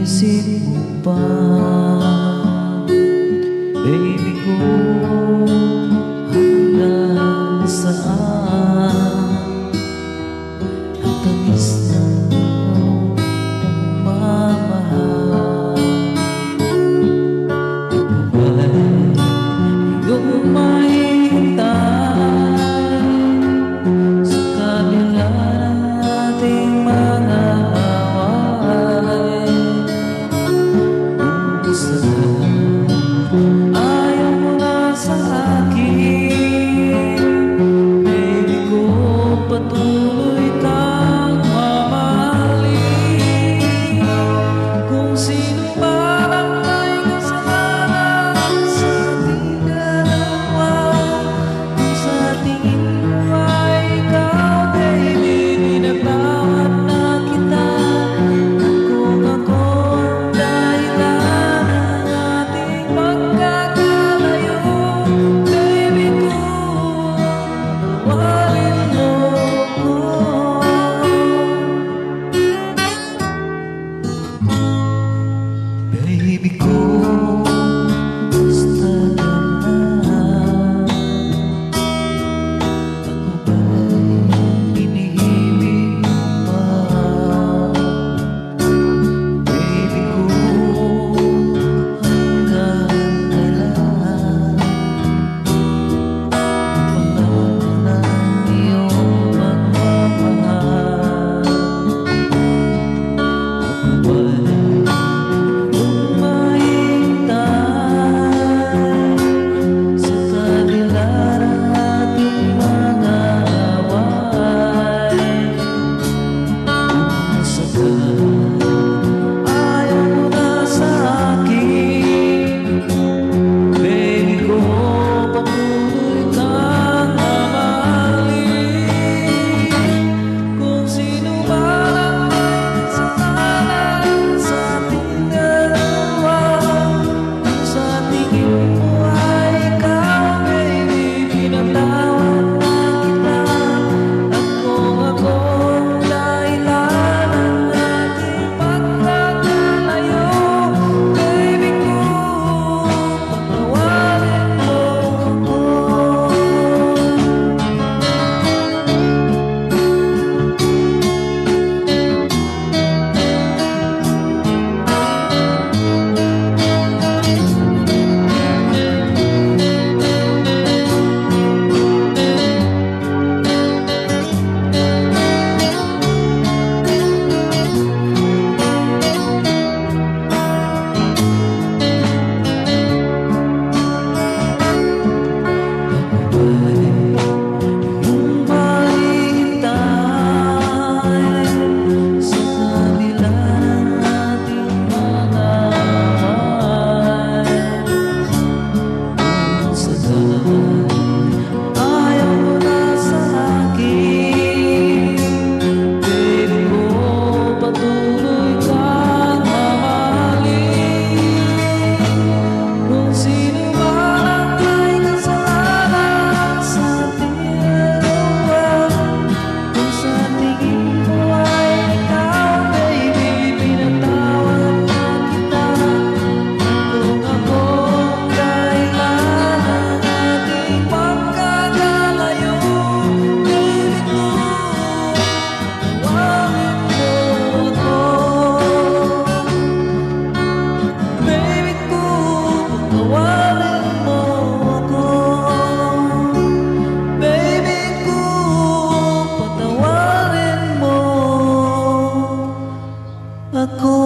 Iniisip mo pa, baby ko, hanggang saan ang tamis ng iyong pagmamahal? Ako ba'y iyong mahintay sa kabila ng ating mga away? Kung saan ayaw mo na sa akin, baby ko, patuloy kang mamahalin. Kung sino man ang may kasalanan sa ating dalawa, kung sa tingin mo ay ikaw, baby, pinatawad na kita. Kung ako ang dahilan ng ating pagkakalayo, baby ko, patawarin mo ko. Baby ko, basta ka na. Ako ba'y hinihimik mo pa? Baby ko, hanggang kailan pangarap ng iyong pagmamahal? Ako ba'y iyong mahintay sa kabila ng ating mga away? Kung saan ayaw mo na sa akin, baby ko, patuloy kang mamahalin. Kung sino man ang may kasalanan sa ating dalawa, kung sa tingin mo ay ikaw, baby, pinatawad na kita. At kung ako ang dahilan ng ating pagkakalayo, baby ko, patawarin mo ako. Iyong mahintay sa kabila ng ating mga away. Kung saan ayaw mo na sa akin, baby ko, patuloy kang mamahalin. Kung sino man ang may kasalanan sa ating dalawa, kung sa tingin mo ay ikaw, baby, pinatawad na kita. Kung ako ang dahilan ng ating pagkakalayo, baby ko, patawarin mo ako. Baby ko, patawarin mo ako. Baby ko, patawarin mo ako.